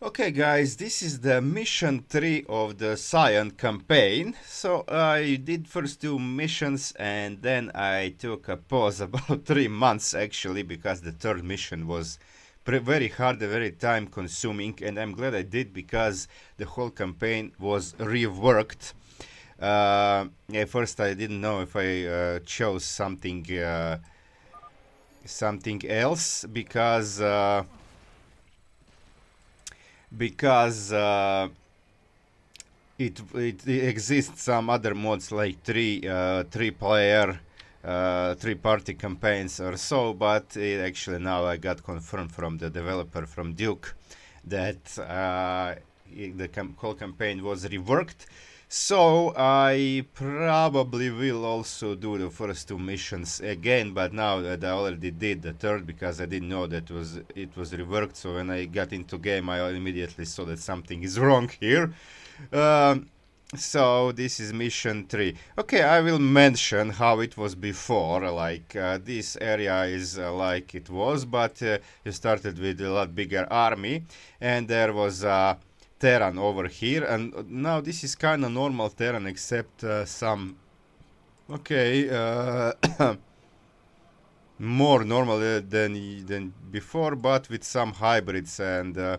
Okay guys, this is the mission 3 of the Scion campaign. So I did first 2 missions and then I took a pause about 3 months actually because the third mission was very hard, very time consuming, and I'm glad I did because the whole campaign was reworked. Yeah, first I didn't know if I chose something else because it exists some other mods like three player 3 party campaigns or so, but actually now I got confirmed from the developer from Duke that the whole campaign was reworked. So I probably will also do the first 2 missions again, but now that I already did the third because I didn't know that it was reworked. So when I got into game, I immediately saw that something is wrong here. Um, so this is mission 3. Okay, I will mention how it was before. Like this area is like it was, but you started with a lot bigger army, and there was terrain over here, and now this is kind of normal terrain except some. Okay, more normal than before, but with some hybrids and uh,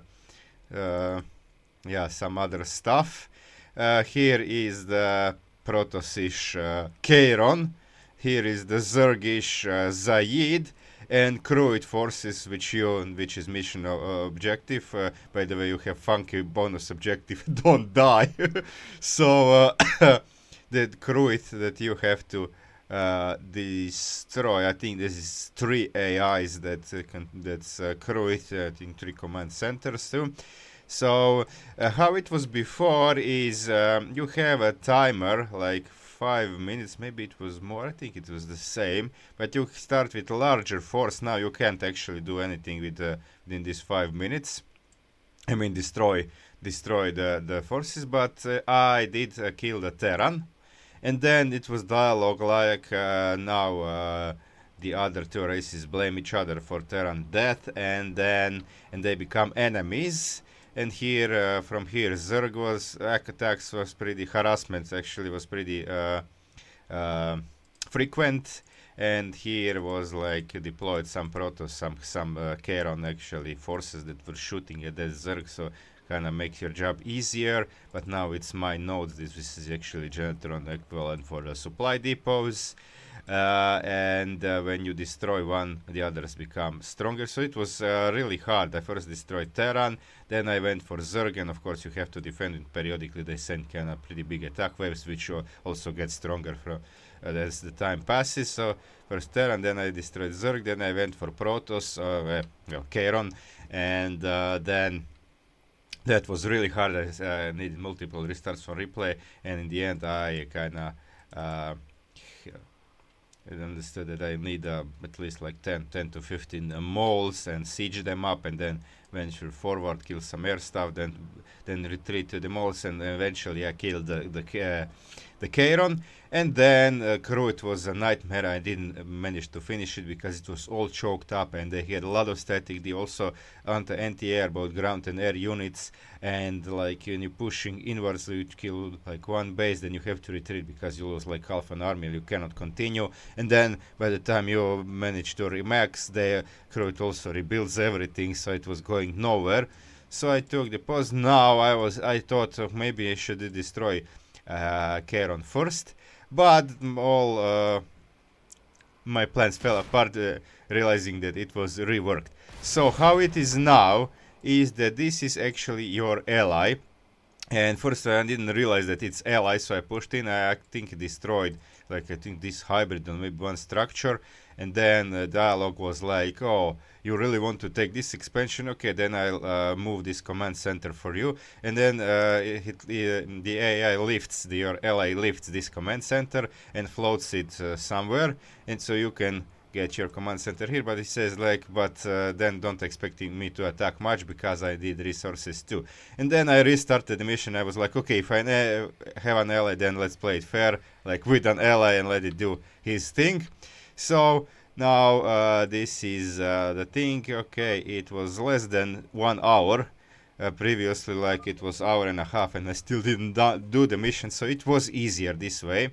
yeah, some other stuff. Here is the Protosish Kairon. Here is the Zergish Zaid and Kruid forces, which is mission objective. By the way, you have funky bonus objective. Don't die. So the Kruid that you have to destroy. I think this is 3 AIs that's Kruid. I think 3 command centers too. So how it was before is you have a timer like 5 minutes, maybe it was more. I think it was the same, but you start with a larger force. Now you can't actually do anything within these 5 minutes. I mean destroy the forces, but I did kill the Terran, and then it was dialogue like now. The other 2 races blame each other for Terran death, and they become enemies. And here, from here, Zerg was attacks was pretty harassment. Actually, was pretty uh, frequent. And here was like deployed some Protoss, some Charon actually forces that were shooting at the Zerg. So kind of makes your job easier. But now it's my nodes. This is actually Genetron equivalent for the supply depots. And when you destroy one, the others become stronger. So it was really hard. I first destroyed Terran, then I went for Zerg, and of course you have to defend it periodically. They send kind of pretty big attack waves, which also get stronger as the time passes. So first Terran, then I destroyed Zerg, then I went for Protoss, Kairon, and then that was really hard. I needed multiple restarts for replay, and in the end I kind of I understood that I need at least like 10 to 15 moles and siege them up, and then venture forward, kill some air stuff, then retreat to the moles, and eventually I killed the Kairon. And then Kruit was a nightmare. I didn't manage to finish it because it was all choked up, and they had a lot of static. They also anti-air, both ground and air units, and like when you're pushing inwards, you kill like one base, then you have to retreat because you lose like half an army. You cannot continue, and then by the time you manage to remax, the Kruit also rebuilds everything, so it was going nowhere. So I took the pause. Now I thought maybe I should destroy Kairon first, but all my plans fell apart, realizing that it was reworked. So how it is now is that this is actually your ally. And first I didn't realize that it's ally, so I pushed in. I think it destroyed, like I think this hybrid on maybe one structure. And then the dialogue was like, oh, you really want to take this expansion? Okay, then I'll move this command center for you. And then the AI lifts, your ally lifts this command center and floats it somewhere. And so you can get your command center here, but it says like, but then don't expect me to attack much because I did resources too. And then I restarted the mission. I was like, okay, if I have an ally, then let's play it fair, like with an ally, and let it do his thing. So now this is the thing. Okay, it was less than 1 hour previously like it was hour and a half, and I still didn't do the mission. So it was easier this way,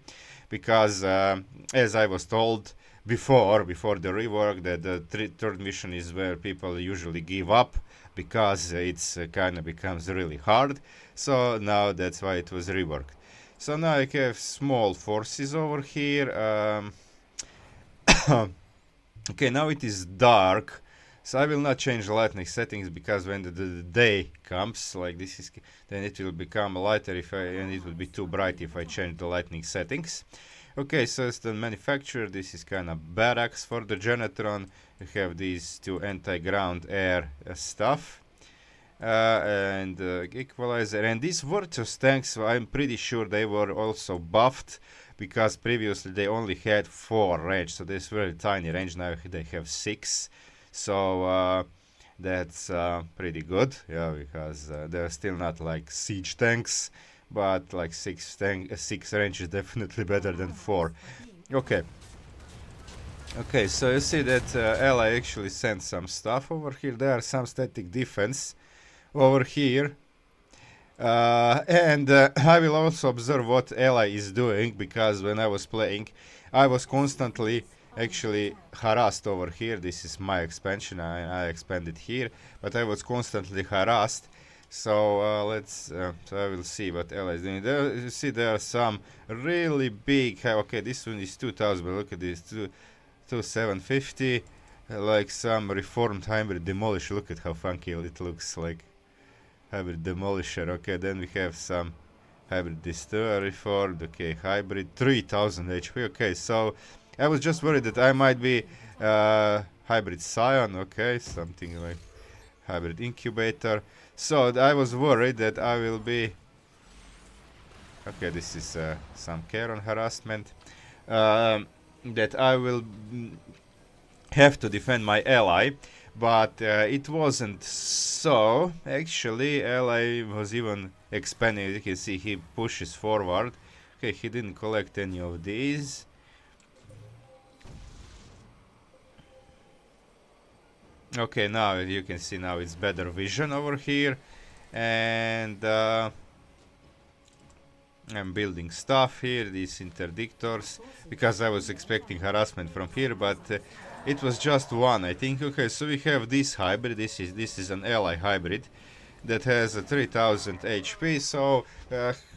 because as I was told before the rework, that the third mission is where people usually give up, because it's kind of becomes really hard. So now that's why it was reworked. So now I have small forces over here. Okay, now it is dark, so I will not change the lightning settings, because when the day comes, like this is, then it will become lighter and it will be too bright if I change the lightning settings. Okay, so it's the manufacturer. This is kind of barracks for the Genetron. We have these two anti-ground air stuff. And equalizer, and these Virtus tanks, I'm pretty sure they were also buffed, because previously they only had 4 range, so this very tiny range. Now they have 6, so that's pretty good, yeah, because they're still not like siege tanks, but like 6 range is definitely better than 4. Okay, so you see that Ally actually sent some stuff over here. There are some static defense over here, and I will also observe what Ally is doing, because when I was playing I was constantly actually harassed over here. This is my expansion, I expanded here, but I was constantly harassed. So let's so I will see what Ally is doing. There, you see there are some really big, okay, this one is 2000, but look at this, 2750, like some reformed hybrid demolisher. Look at how funky it looks, like hybrid demolisher. Okay, then we have some hybrid destroyer reformed. Okay, hybrid 3000 HP. Okay, so I was just worried that I might be hybrid Scion. Okay, something like hybrid incubator. So I was worried that I will be, okay, this is some Charon harassment, that I will have to defend my ally, but it wasn't so. Actually, ally was even expanding. You can see he pushes forward. Okay, he didn't collect any of these. Okay, now you can see now it's better vision over here, and I'm building stuff here, these interdictors, because I was expecting harassment from here, but it was just one, I think. Okay, so we have this hybrid. This is an ally hybrid that has a 3000 HP. So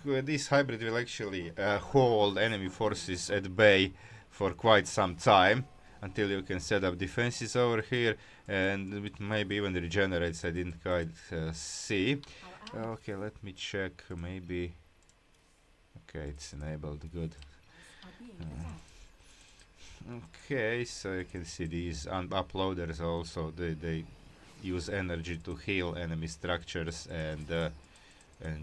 this hybrid will actually hold enemy forces at bay for quite some time, until you can set up defenses over here, and it maybe even regenerates. I didn't quite see. Okay, let me check. Maybe. Okay, it's enabled. Good. Okay, so you can see these uploaders also. They use energy to heal enemy structures and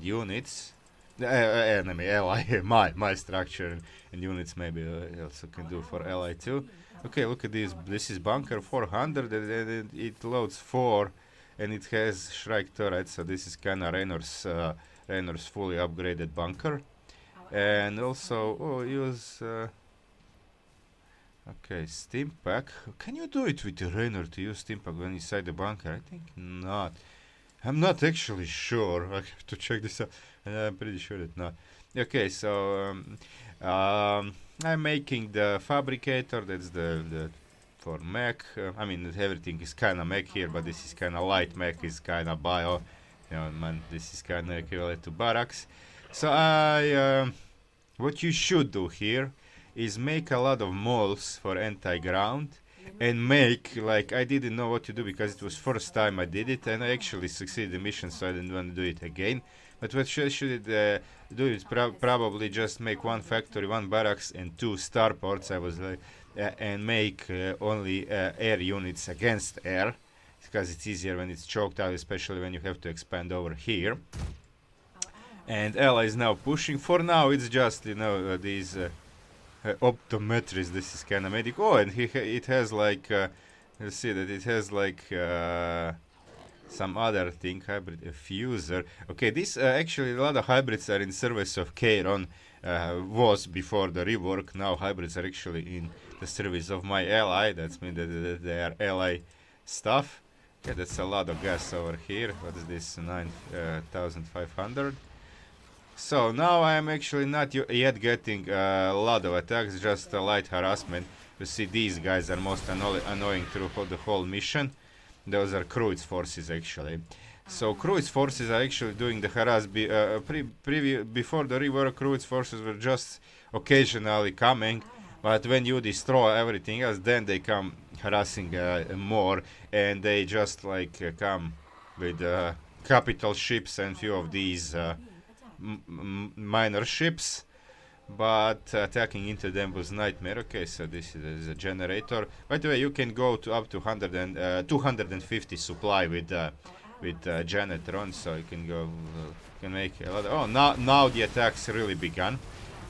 units. Enemy ally, my structure and units maybe also can do for ally too. Okay, look at this. This is bunker 400, and it loads 4, and it has Shrike turret. So this is kind of Rainer's fully upgraded bunker. And also use okay, steam pack. Can you do it with the Rainer to use steam pack when inside the bunker? I think not. I'm not actually sure. I have to check this out, and I'm pretty sure that not. Okay, so I'm making the fabricator. That's the for mech. I mean, everything is kind of mech here, but this is kind of light mech. Is kind of bio. You know, man, this is kind of equivalent to barracks. So what you should do here is make a lot of moles for anti-ground, and make, like, I didn't know what to do because it was first time I did it, and I actually succeeded the mission, so I didn't want to do it again. But what should do is probably just make 1 factory, 1 barracks, and 2 starports. I was like, and make only air units against air, because it's easier when it's choked out, especially when you have to expand over here. And ally is now pushing. For now, it's just, you know, these optometrists. This is kind of medic. Oh, and it has like, you see that it has like some other thing, hybrid fuser. Okay, this actually a lot of hybrids are in service of Charon. Was before the rework. Now hybrids are actually in the service of my ally. That's mean that they are ally stuff. Okay, that's a lot of gas over here. What is this? 9,500. So now I am actually not yet getting a lot of attacks, just a light harassment. You see, these guys are most annoying through the whole mission. Those are cruise forces actually. So cruise forces are actually doing the harass. Before the rework, cruise forces were just occasionally coming, but when you destroy everything else, then they come harassing more, and they just like come with capital ships and few of these minor ships, but attacking into them was nightmare. Okay, so this is a generator. By the way, you can go to up to 250 supply with Janetron, so you can go can make a lot of, oh, now the attacks really begun.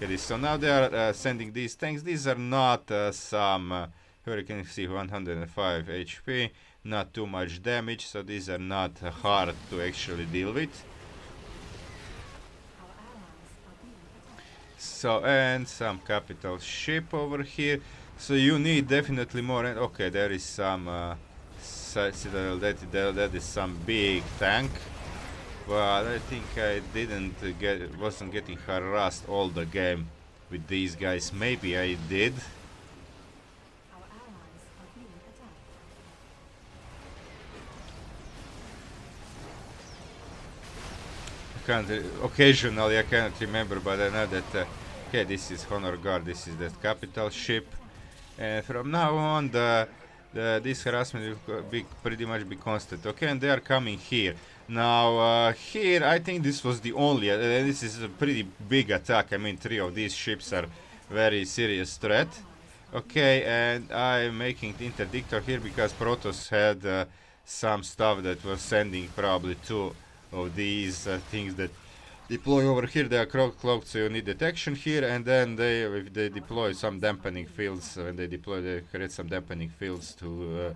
Okay, so now they are sending these tanks. These are not some here you can see 105 HP, not too much damage, so these are not hard to actually deal with. So, and some capital ship over here. So you need definitely more. Okay, there is some citadel. That is some big tank. But I think I wasn't getting harassed all the game with these guys. Maybe I did. Occasionally I cannot remember, but I know that okay, this is Honor Guard, this is the capital ship, and from now on this harassment will pretty much be constant. Okay, and they are coming here now. Here I think this was the only this is a pretty big attack. I mean, 3 of these ships are very serious threat. Okay, and I'm making the interdictor here because Protoss had some stuff that was sending probably 2 of these things that deploy over here. They are cloaked, so you need detection here, and then if they deploy some dampening fields, when they deploy, they create some dampening fields to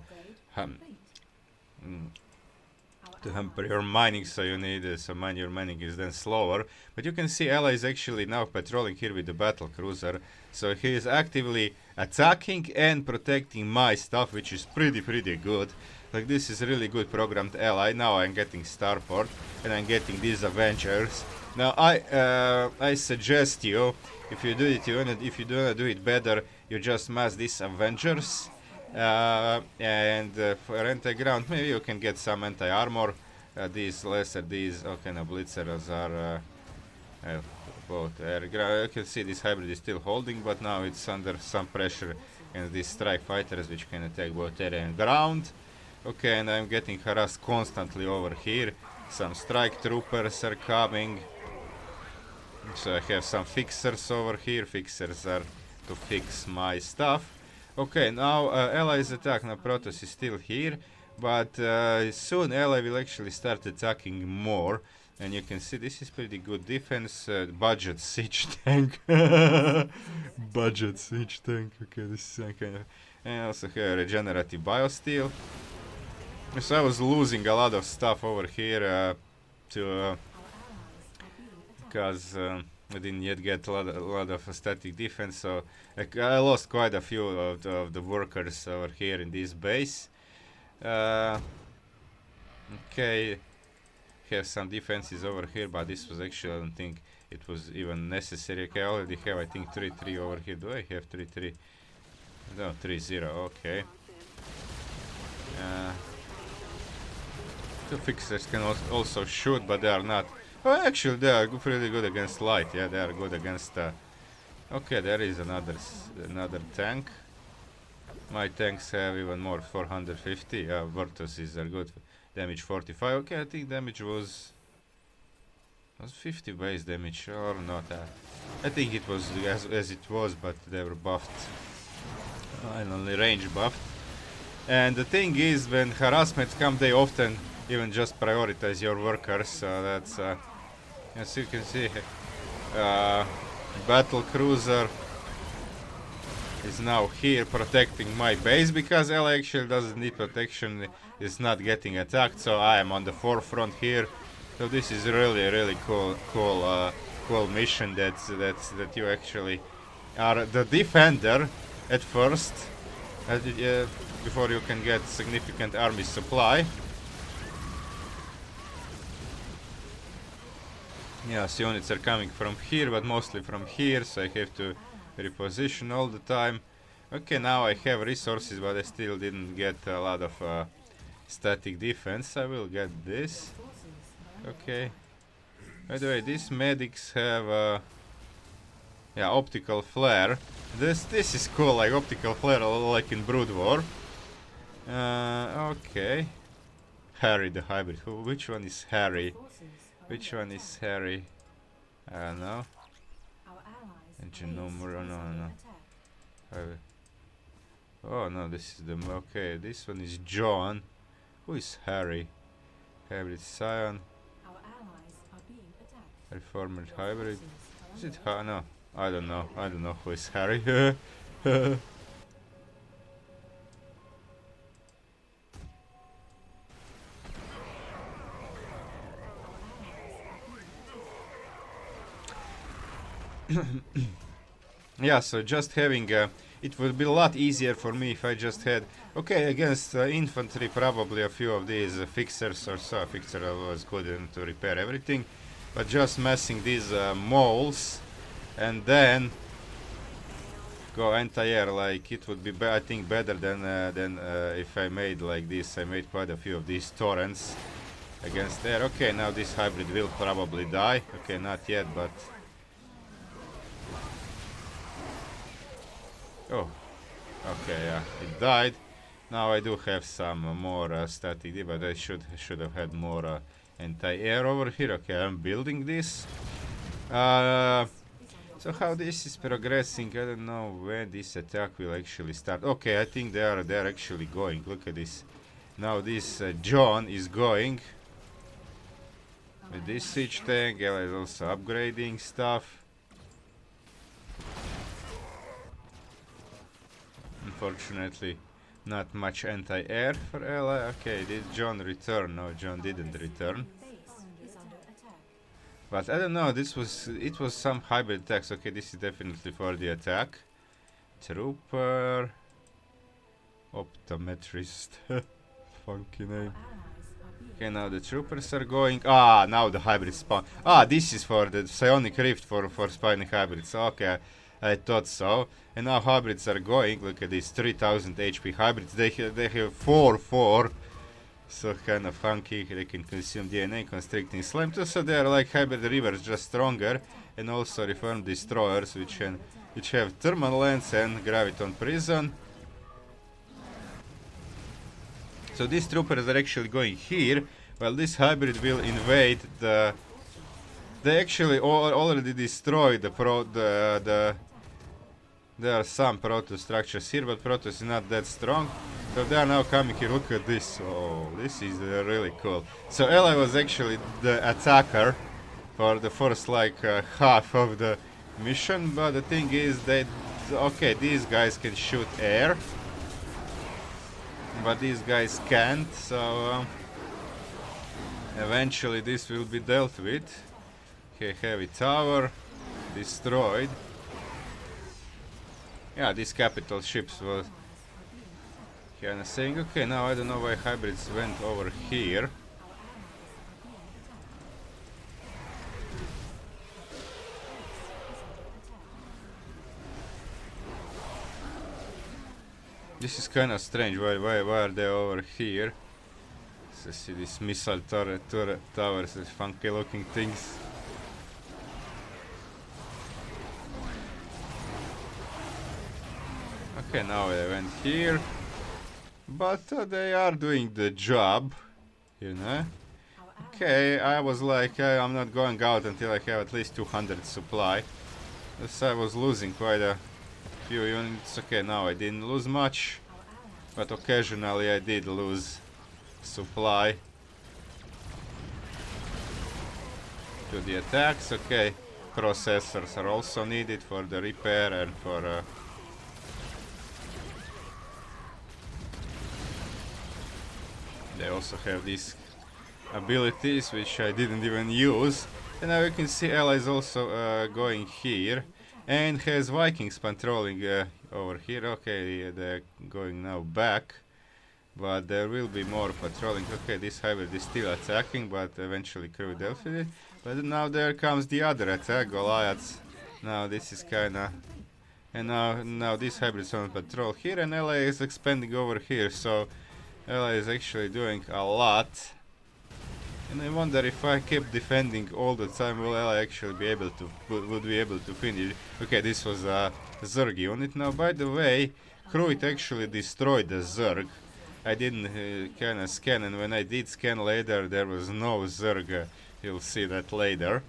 hamper your mining, so you need so your mining is then slower. But you can see Ally is actually now patrolling here with the battle cruiser, so he is actively attacking and protecting my stuff, which is pretty good. Like, this is really good programmed ally. Now I'm getting Starport and I'm getting these Avengers. Now I suggest you, if you do it, if you do not do it better, you just mass these Avengers, and for anti-ground maybe you can get some anti-armor. These okay, now Blitzers are both air ground. You can see this hybrid is still holding, but now it's under some pressure, and these strike fighters which can attack both air and ground. Okay, and I'm getting harassed constantly over here. Some strike troopers are coming. So I have some fixers over here. Fixers are to fix my stuff. Okay, now Allies attack. Now Protoss is still here, but soon Ally will actually start attacking more. And you can see this is pretty good defense. Budget siege tank. Budget siege tank. Okay, this is kind of. And I also have regenerative biosteel. So I was losing a lot of stuff over here because I didn't yet get a lot of static defense, so I lost quite a few of the workers over here in this base. Okay, have some defenses over here, but this was actually, I don't think it was even necessary. Okay, I already have, I think, 3-3 over here. Do I have 3-3? No, 3-0, okay. The fixers can also shoot, but they are not. Oh, actually, they are pretty good against light. Yeah, they are good against. Okay, there is another tank. My tanks have even more, 450. Vortices are good. Damage 45. Okay, I think damage was 50 base damage or not. I think it was as it was, but they were buffed. And only range buffed. And the thing is, when harassments come, they often even just prioritize your workers. So that's as you can see, battle cruiser is now here protecting my base because Ella actually doesn't need protection, is not getting attacked, so I am on the forefront here. So this is really cool mission that you actually are the defender at first, before you can get significant army supply. Yeah, so units are coming from here, but mostly from here, so I have to reposition all the time. Okay, now I have resources, but I still didn't get a lot of static defense. I will get this. Okay. By the way, these medics have yeah, optical flare. This is cool, like optical flare, like in Brood War. Okay. Harry the hybrid. Which one is Harry? Which one is Harry? I don't know. Engine number. No. Oh no, this is the okay. This one is John. Who is Harry? Hybrid Scion. Reformed hybrid. Is it no? I don't know. I don't know who is Harry. Yeah, so just having it would be a lot easier for me if I just had okay against infantry, probably a few of these fixers or so. Fixer was good to repair everything, but just messing these moles and then go anti-air, like it would be I think better than if I made like this. I made quite a few of these torrents against air. Okay, now this hybrid will probably die. Okay, not yet, but oh, okay, yeah, it died. Now I do have some more static, but I should have had more anti-air over here. Okay, I'm building this. So how this is progressing, I don't know when this attack will actually start. Okay, I think they're actually going. Look at this. Now this John is going with this siege tank. Ella is also upgrading stuff. Unfortunately, not much anti-air for Ella. Okay, did John return? No, John didn't return. But I don't know, it was some hybrid attacks. Okay, this is definitely for the attack. Trooper. Optometrist. Funky name. Okay, now the troopers are going. Ah, now the hybrid spawn. Ah, this is for the psionic rift for spawning hybrids. Okay, I thought so. And now hybrids are going. Look at these 3000 HP hybrids. They have 4. So kind of funky. They can consume DNA, constricting slime too. So they are like hybrid rivers, just stronger, and also reformed destroyers, which have thermal lens and graviton prison. So these troopers are actually going here, while this hybrid will invade the. They actually already destroyed there are some Protoss structures here, but Protoss is not that strong. So they are now coming here. Look at this. Oh, this is really cool. So Ella was actually the attacker for the first like half of the mission, but the thing is that okay, these guys can shoot air, but these guys can't. So eventually this will be dealt with. Okay, heavy tower destroyed. Yeah, these capital ships was kind of saying, okay, now I don't know why hybrids went over here. This is kind of strange. Why are they over here? So see these missile towers, these funky looking things. Okay, now they went here, but they are doing the job, you know. Okay, I was like, I'm not going out until I have at least 200 supply. Thus I was losing quite a few units. Okay, now I didn't lose much, but occasionally I did lose supply to the attacks. Okay, processors are also needed for the repair and for they also have these abilities which I didn't even use. And now you can see Ella is also going here and has Vikings patrolling over here. Okay, they're going now back. but there will be more patrolling. Okay, this hybrid is still attacking, but eventually crew dealt with it. But now there comes the other attack, Goliaths. Now this is kinda... And now this hybrid is on patrol here, and LA is expanding over here, so LA is actually doing a lot. And I wonder if I kept defending all the time, will I actually be able to, would be able to finish? Okay, this was a Zerg unit. Now, by the way, Kruit actually destroyed the Zerg. I didn't kinda scan, and when I did scan later, there was no Zerg. You'll see that later.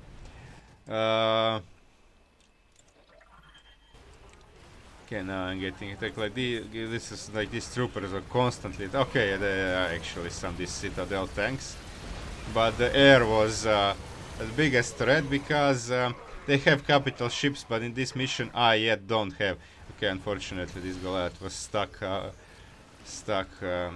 Okay, now I'm getting attacked like this is like these troopers are constantly... Okay, there are actually some these Citadel tanks. But the air was the biggest threat because they have capital ships, but in this mission I yet don't have. Okay, unfortunately this Goliath was stuck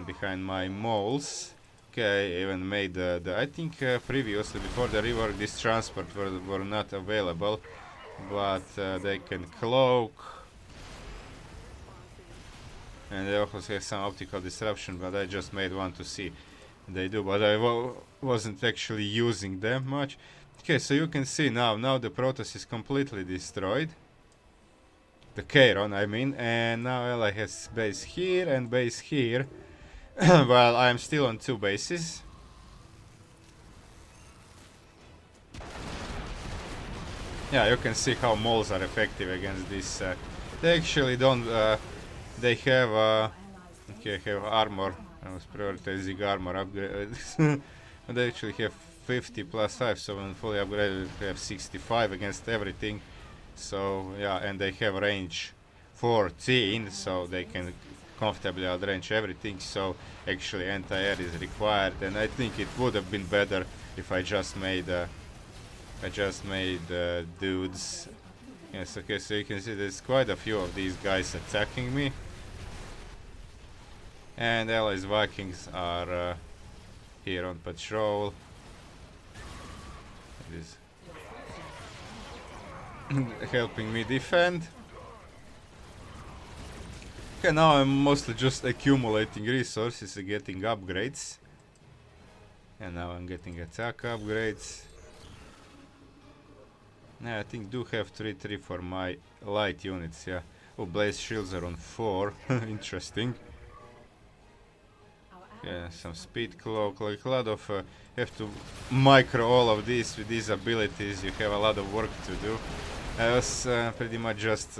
behind my moles. Okay, I even made I think previously before the rework this transport were not available, but they can cloak. And they also have some optical disruption, but I just made one to see. They do, but I wasn't actually using them much. Okay, so you can see now the Protoss is completely destroyed. The Charon, I mean, and now Ally has base here and base here. While I'm still on 2 bases. Yeah, you can see how moles are effective against this. They actually don't. They have okay, have armor. I was prioritizing armor upgrade. They actually have 50 plus 5, so when fully upgraded they have 65 against everything. So yeah, and they have range 14, so they can comfortably outrange everything. So actually anti-air is required, and I think it would have been better if I just made dudes. Yes, okay, so you can see there's quite a few of these guys attacking me. And Allies Vikings are here on patrol. It is helping me defend. Okay, now I'm mostly just accumulating resources and getting upgrades. And now I'm getting attack upgrades. Yeah, I think do have 3-3 for my light units, yeah. Oh, blaze shields are on 4. Interesting. Yeah, some speed cloak, like a lot of have to micro all of these with these abilities. You have a lot of work to do. I was pretty much just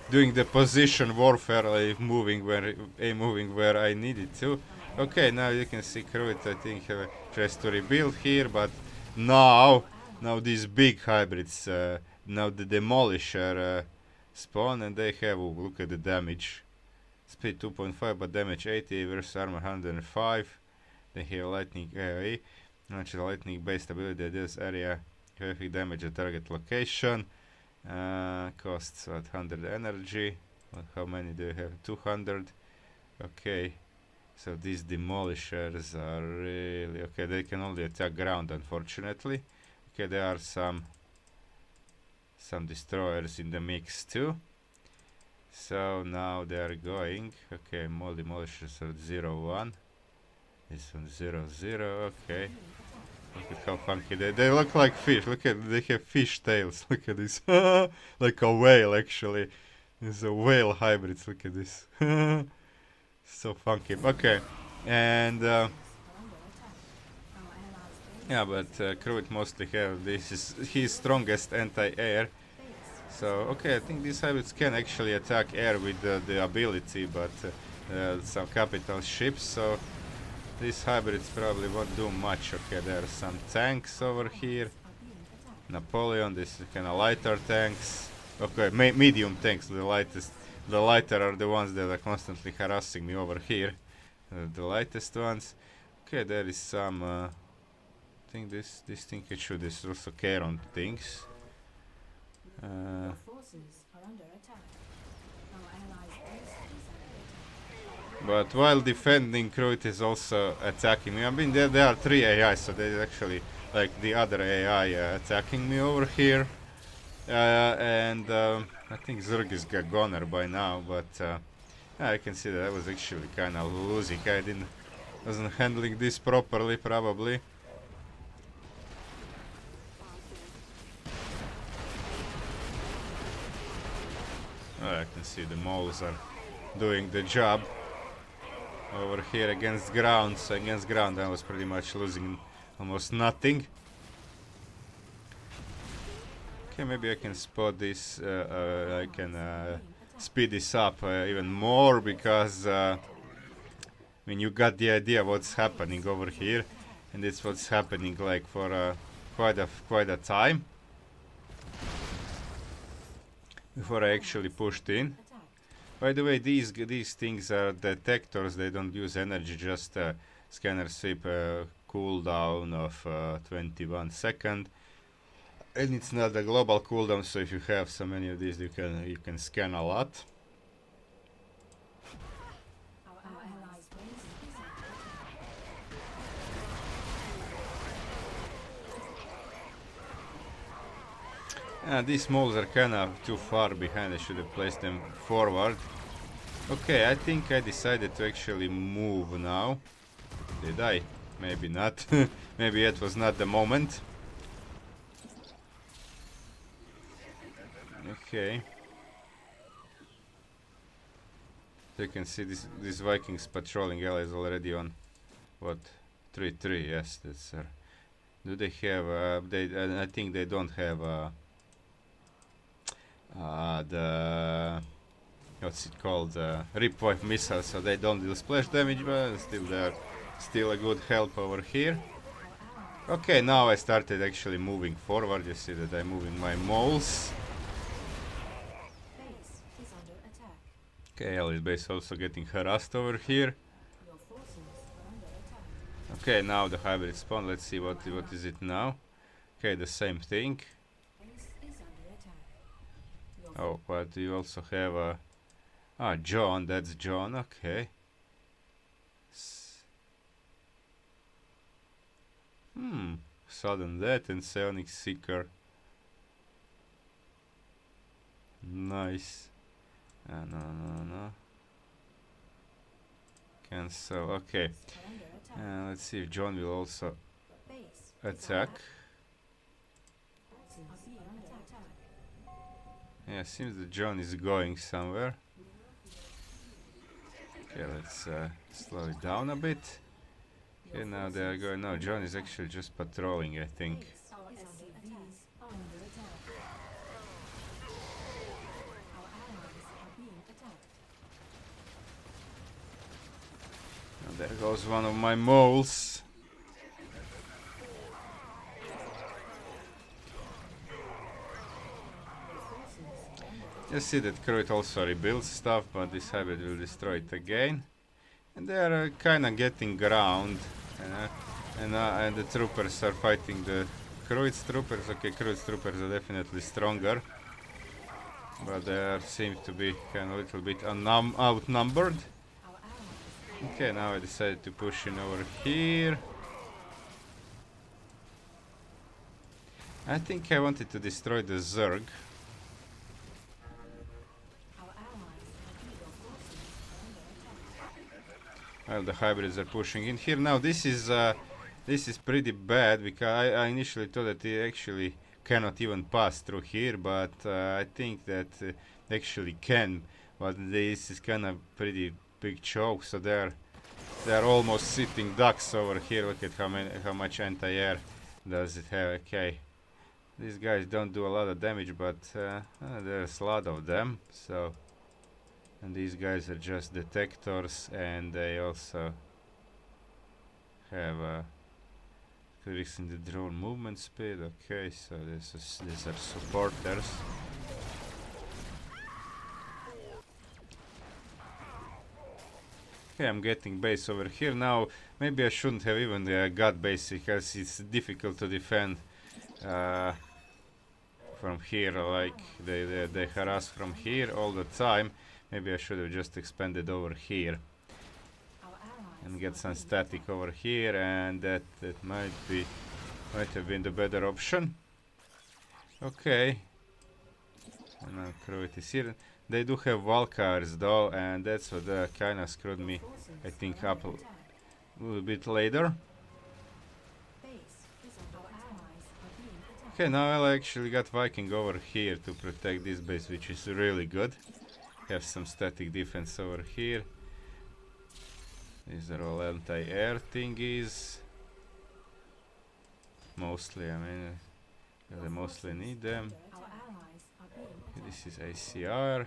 doing the position warfare, like moving where I needed to. Okay, now you can see Kruit, I think, tries to rebuild here, but now these big hybrids, now the Demolisher spawn, and they have, oh, look at the damage. Speed 2.5, but damage 80 versus armor 105. They have lightning AoE, which is a lightning based ability that deals area terrific damage at target location. Costs what, 100 energy. How many do you have? 200. Okay, so these demolishers are really okay. They can only attack ground, unfortunately. Okay, there are some destroyers in the mix too. So now they are going. Okay, more demolishers are 0-1. This one 0-0. Okay. Look at how funky they look like fish. Look at, they have fish tails. Look at this. Like a whale, actually. It's a whale hybrids. Look at this. So funky. Okay. And yeah, but Kruit mostly have this is his strongest anti-air. So okay, I think these hybrids can actually attack air with the ability, but some capital ships. So these hybrids probably won't do much. Okay, there are some tanks over here. Napoleon, this is kind of lighter tanks. Okay, medium tanks, the lighter are the ones that are constantly harassing me over here. The lightest ones. Okay, there is some, I think this thing can shoot, this is also Charon things. But while defending, Kruit is also attacking me. I mean, there are 3 AI, so there's actually like the other AI attacking me over here. And I think Zerg is a goner by now, but I can see that I was actually kind of losing. I wasn't handling this properly, probably. Oh, I can see the moles are doing the job over here against ground. So against ground I was pretty much losing almost nothing. Okay, maybe I can spot this, I can speed this up even more, because I mean, you got the idea what's happening over here, and it's what's happening like for quite a time before I actually pushed in. By the way, these things are detectors. They don't use energy, just scanner sweep cooldown of 21 seconds. And it's not a global cooldown, so if you have so many of these, you can scan a lot. These moles are kind of too far behind. I should have placed them forward. Okay, I think I decided to actually move now. Did I? Maybe not. Maybe it was not the moment. Okay. So you can see this Vikings patrolling ally is already on what? 3-3. Yes, that's do they have I think they don't have the what's it called, ripwave missiles, so they don't deal splash damage, but still they're still a good help over here. Okay, now I started actually moving forward. You see that I'm moving my moles. Okay, Ali's base also getting harassed over here. Okay, now the hybrid spawn. Let's see what is it now. Okay, the same thing. Oh, but you also have a John. That's John. Okay. Sudden Death and Psionic Seeker. Nice. No. Cancel. Okay. Let's see if John will also attack. Yeah, seems that John is going somewhere. Okay, let's slow it down a bit. Okay, now they are going. No, John is actually just patrolling, I think. Now there goes one of my moles. You see that Kruit also rebuilds stuff, but this hybrid will destroy it again. And they are kind of getting ground, and the troopers are fighting the Kruit's troopers. Okay, Kruit's troopers are definitely stronger, but they seem to be kind of a little bit outnumbered. Okay, now I decided to push in over here. I think I wanted to destroy the Zerg. Well, the hybrids are pushing in here. Now this is pretty bad, because I initially thought that they actually cannot even pass through here, but I think that actually can. But this is kind of pretty big choke, so they're almost sitting ducks over here. Look at how much anti-air does it have. Okay, these guys don't do a lot of damage, but there's a lot of them. So. And these guys are just detectors, and they also have increasing the drone movement speed. Okay, so these are supporters. Okay, I'm getting base over here now. Maybe I shouldn't have even got base, because it's difficult to defend from here. Like they harass from here all the time. Maybe I should have just expanded over here and get some static over here, and that might have been the better option. Okay. And now Kruit is here. They do have Valkyries though, and that's what kinda screwed me, I think, up a little bit later. Okay, now I actually got Viking over here to protect this base, which is really good. Have some static defense over here. These are all anti-air thingies. Mostly, I mean, they mostly need them. Okay, this is ACR.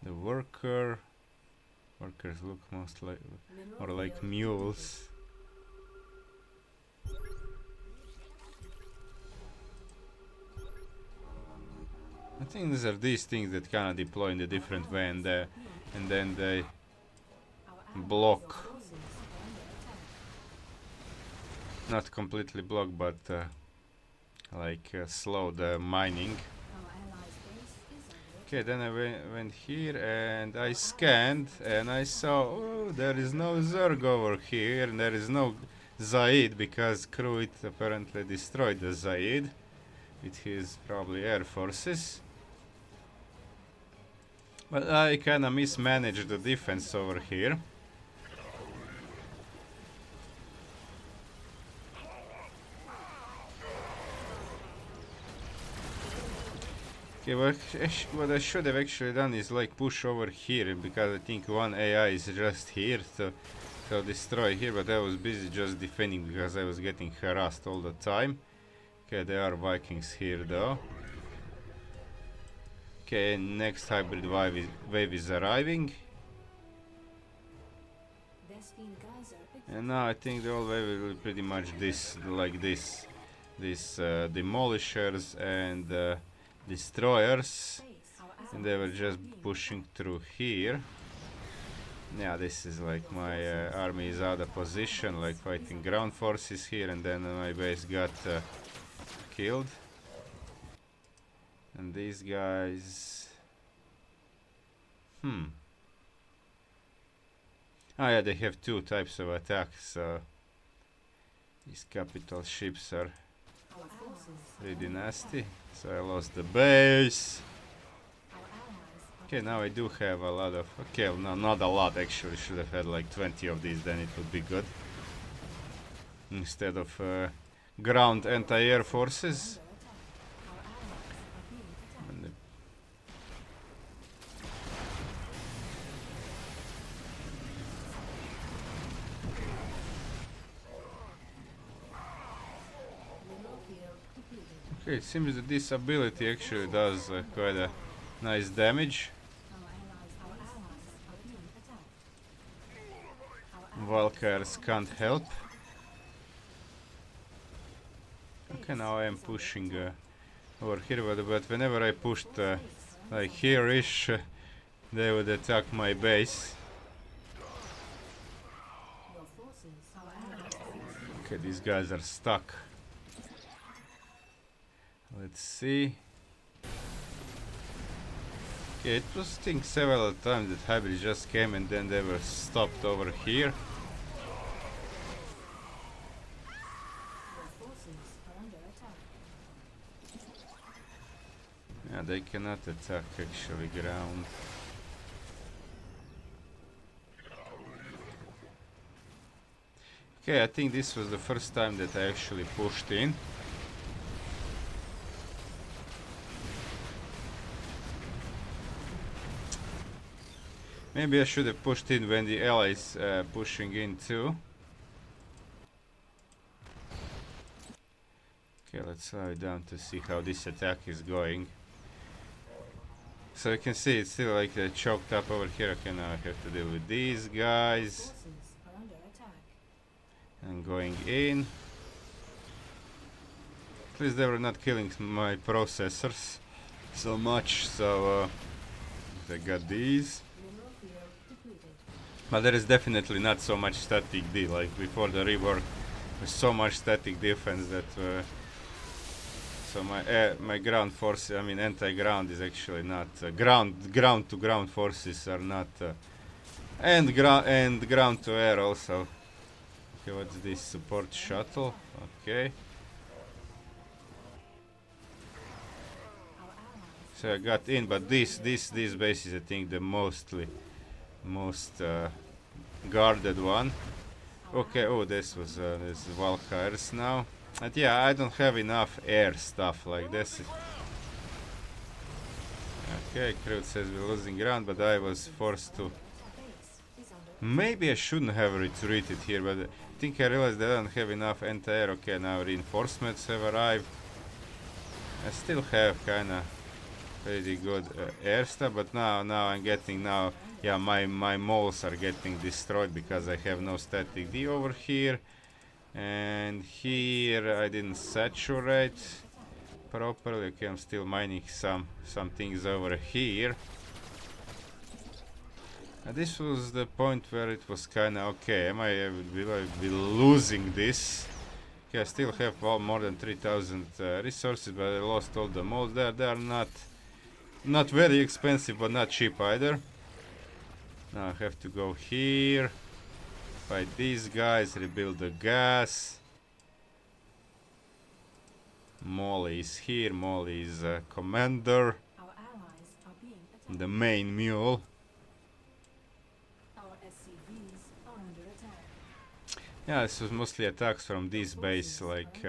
The workers look more like mules. I think these are these things that kind of deploy in a different way, and then they block. Not completely block, but slow the mining. Okay, then I went here and I scanned and I saw, oh, there is no Zerg over here, and there is no Zaid, because Kruit apparently destroyed the Zaid with his probably air forces. But I kinda mismanaged the defense over here. Okay, what I should have actually done is like push over here, because I think one AI is just here to destroy here, but I was busy just defending because I was getting harassed all the time. Okay, there are Vikings here though. Okay, next hybrid wave is arriving. And now I think the old wave will be pretty much this, like this. These demolishers and destroyers. And they were just pushing through here. Yeah, this is like my army is out of position, like fighting ground forces here, and then my base got killed. And these guys... Oh yeah, they have two types of attacks, so... These capital ships are pretty nasty. So I lost the base. Okay, now I do have a lot of... Okay, no, not a lot actually. Should have had like 20 of these, then it would be good. Instead of ground anti-air forces. Okay, it seems that this ability actually does quite a nice damage. Valkyries can't help. Okay, now I am pushing over here, but whenever I pushed like here-ish, they would attack my base. Okay, these guys are stuck. Let's see. Okay, it was I think several times that hybrids just came and then they were stopped over here. Yeah, they cannot attack actually ground. Okay, I think this was the first time that I actually pushed in. Maybe I should have pushed in when the allies pushing in too. Okay, let's slow it down to see how this attack is going. So you can see it's still like choked up over here. Okay, now I have to deal with these guys. And going in. At least they were not killing my processors so much, so I got these. But there is definitely not so much static D, like before the rework, there's so much static defense that so my ground force, I mean anti-ground is actually not ground to ground forces are not and ground to air also. Okay, what's this? Support shuttle? Okay. So I got in, but this base is I think the most guarded one. Okay, oh, this was this Valkyries now. And yeah, I don't have enough air stuff like this. Okay, Crute says we're losing ground, but I was forced to. Maybe I shouldn't have retreated here, but I think I realized that I don't have enough anti-air. Okay, now reinforcements have arrived. I still have kinda pretty good air stuff, but now I'm getting yeah, my moles are getting destroyed because I have no static D over here. And here I didn't saturate properly. Okay, I'm still mining some things over here. And this was the point where it was kinda okay. Will I be losing this? Okay, I still have more than 3,000 resources, but I lost all the moles. They are not very expensive, but not cheap either. Now I have to go here, fight these guys, rebuild the gas. Molly is here. Molly is commander. The main mule. Yeah, this was mostly attacks from this base, like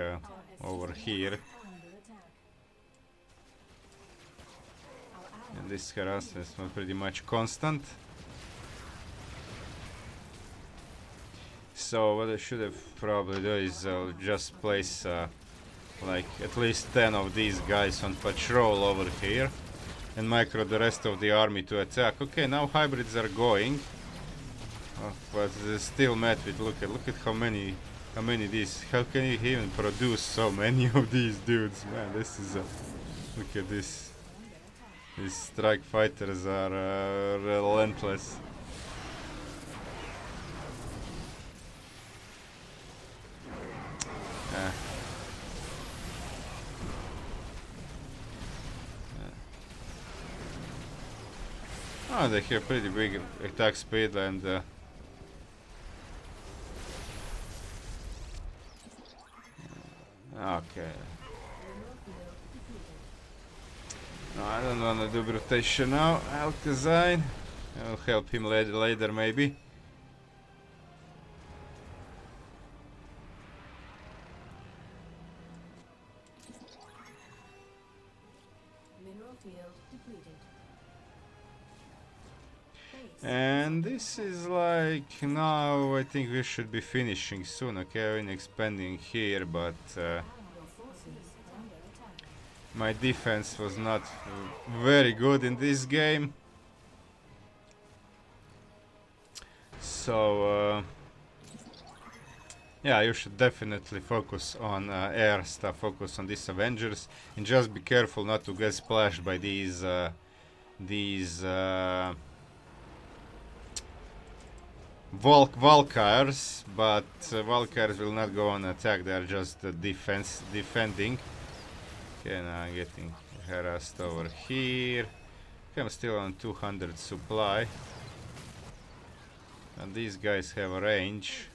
over here. And this harassment was pretty much constant. So what I should have probably done is just place like at least 10 of these guys on patrol over here and micro the rest of the army to attack. Okay, now hybrids are going. But they're still met with look at how many these. How can you even produce so many of these dudes? Man, this is look at this. These strike fighters are relentless. Oh, they have pretty big attack speed and okay. No, I don't wanna do rotation now. Alcazine. I'll help him later maybe. And this is like now I think we should be finishing soon. Okay, I'm expanding here, but my defense was not very good in this game. So yeah, you should definitely focus on air stuff, focus on these Avengers, and just be careful not to get splashed by these Valkyries, but Valkyries will not go on attack, they are just defending. Okay, now I'm getting harassed over here. Okay, I'm still on 200 supply. And these guys have a range.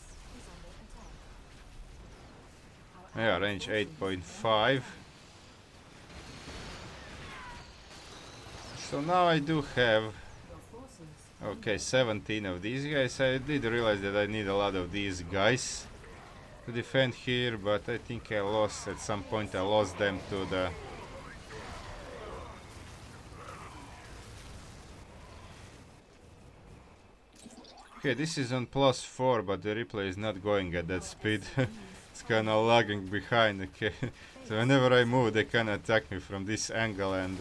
Yeah, range 8.5. So now I do have okay, 17 of these guys. I did realize that I need a lot of these guys to defend here, but I think I lost at some point. I lost them to the okay, this is on +4, but the replay is not going at that speed. It's kinda lagging behind. Okay, so whenever I move they kinda attack me from this angle, and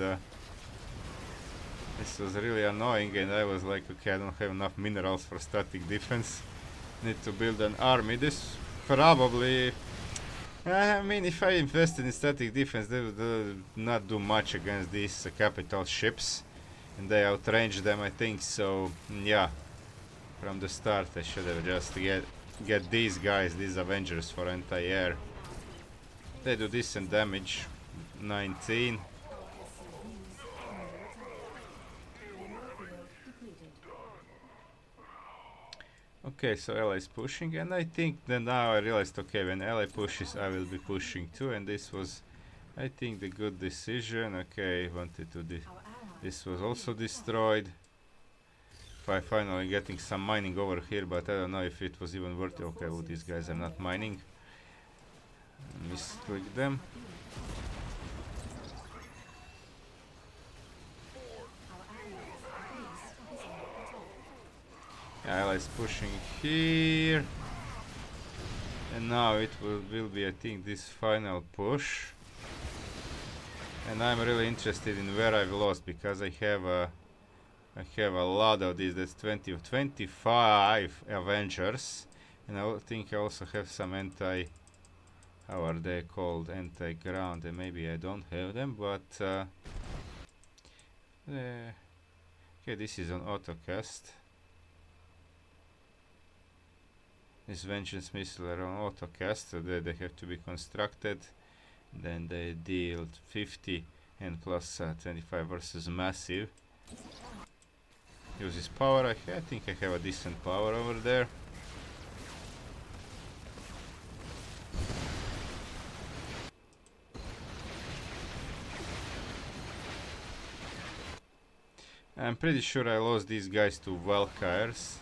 this was really annoying, and I was like, okay, I don't have enough minerals for static defense. Need to build an army. This probably I mean, if I invested in static defense, they would not do much against these capital ships, and they outrange them, I think. So yeah, from the start I should have just get these guys, these Avengers, for anti-air. They do decent damage, 19. Okay, so Ally is pushing, and I think that now I realized, okay, when Ally pushes, I will be pushing too, and this was I think the good decision. Okay, wanted to this was also destroyed. Finally getting some mining over here, but I don't know if it was even worth it. Okay, well, these guys are not mining. Misclick them. Allies pushing here. And now it will be, I think, this final push. And I'm really interested in where I've lost, because I have a lot of these. That's 25 Avengers, and I think I also have some how are they called, anti-ground, and maybe I don't have them, but okay, this is an autocast. This vengeance missile are on autocast, so they have to be constructed. Then they deal 50 and plus 25 versus massive. Uses power. I think I have a decent power over there. I'm pretty sure I lost these guys to Valkyries.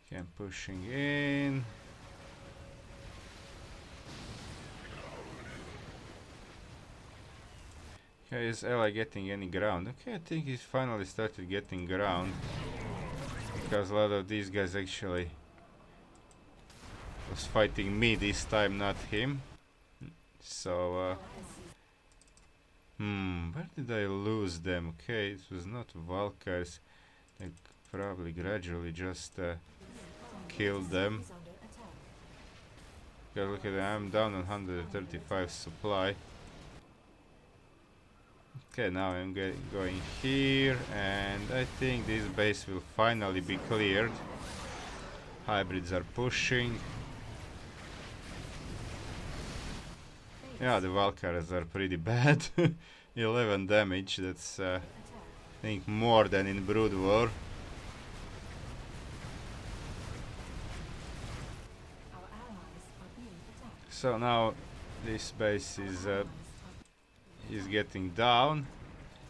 Okay, I'm pushing in. Okay, is ally getting any ground? Okay, I think he's finally started getting ground, because a lot of these guys actually was fighting me this time, not him. So, where did I lose them? Okay, it was not Valkyries. I probably gradually just killed them. Okay, look at that, I'm down on 135 supply. Okay, now I'm going here, and I think this base will finally be cleared. Hybrids are pushing. Yeah, the Valkyries are pretty bad. 11 damage, that's I think more than in Brood War. So now this base is getting down,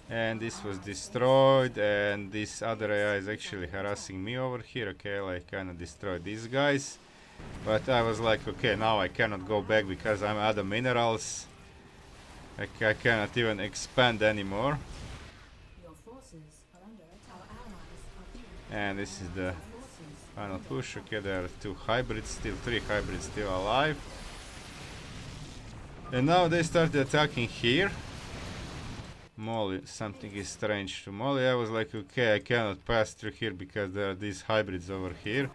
and this was destroyed, and this other AI is actually harassing me over here. Okay, I kinda destroyed these guys, but I was like, okay, now I cannot go back because I'm out of minerals. I cannot even expand anymore. And this is the final push. Okay, there are 2 hybrids still, 3 hybrids still alive. And now they started attacking here. Molly, something is strange to Molly. I was like, okay, I cannot pass through here because there are these hybrids over here.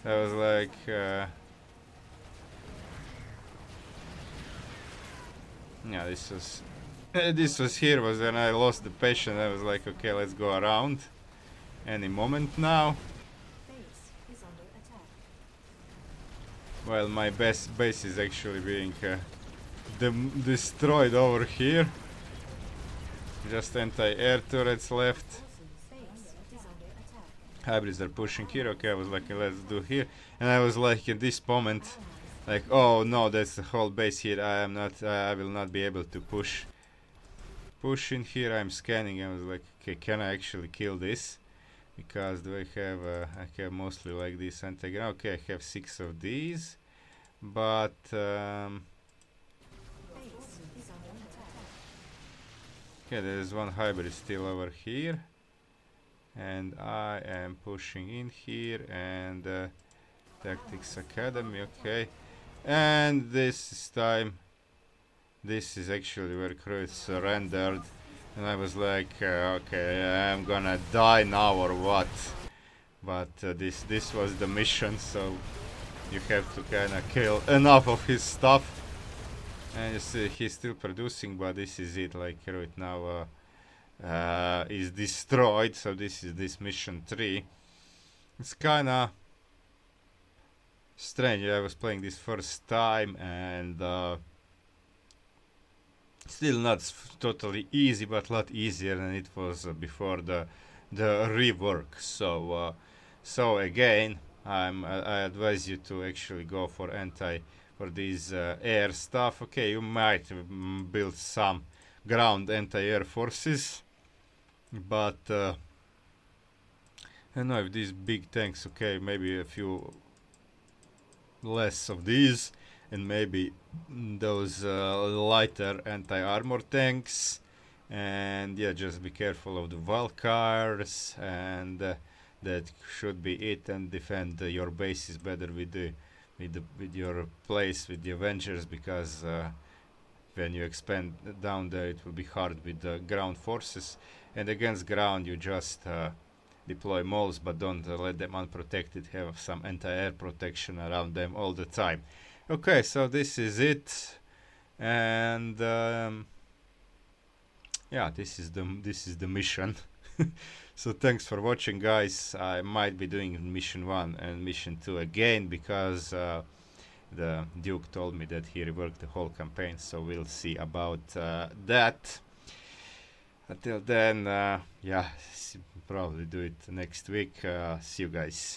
I was like, yeah, this was here was when I lost the patience. I was like, okay, let's go around any moment now. Well, my base is actually being destroyed over here. Just anti-air turrets left. Hybrids are pushing here. Okay, I was like, let's do here. And I was like, in this moment, like, oh no, that's the whole base here. I will not be able to push in here. I'm scanning. I was like, okay, can I actually kill this? Because do I have mostly like this anti-ground. Okay, I have 6 of these, but okay, there is 1 hybrid still over here, and I am pushing in here, and Tactics Academy. Okay, and this time, this is actually where Cruz surrendered, and I was like, okay, I'm gonna die now or what? But this was the mission, so you have to kinda kill enough of his stuff. And you see he's still producing, but this is it, like right now is destroyed. So this is this mission 3. It's kinda strange. I was playing this first time, and still not totally easy, but a lot easier than it was before the rework. So again, I advise you to actually go for these air stuff. Okay, you might build some ground anti-air forces, but I don't know if these big tanks. Okay, maybe a few less of these, and maybe those lighter anti-armor tanks. And yeah, just be careful of the Valkyrs, and that should be it. And defend your bases better with with your place with the Avengers, because when you expand down there, it will be hard with the ground forces. And against ground, you just deploy moles, but don't let them unprotected. Have some anti-air protection around them all the time. Okay, so this is it, and yeah, this is the mission. So thanks for watching, guys. I might be doing mission 1 and mission 2 again, because the Duke told me that he reworked the whole campaign, so we'll see about that. Until then, yeah, probably do it next week. See you guys.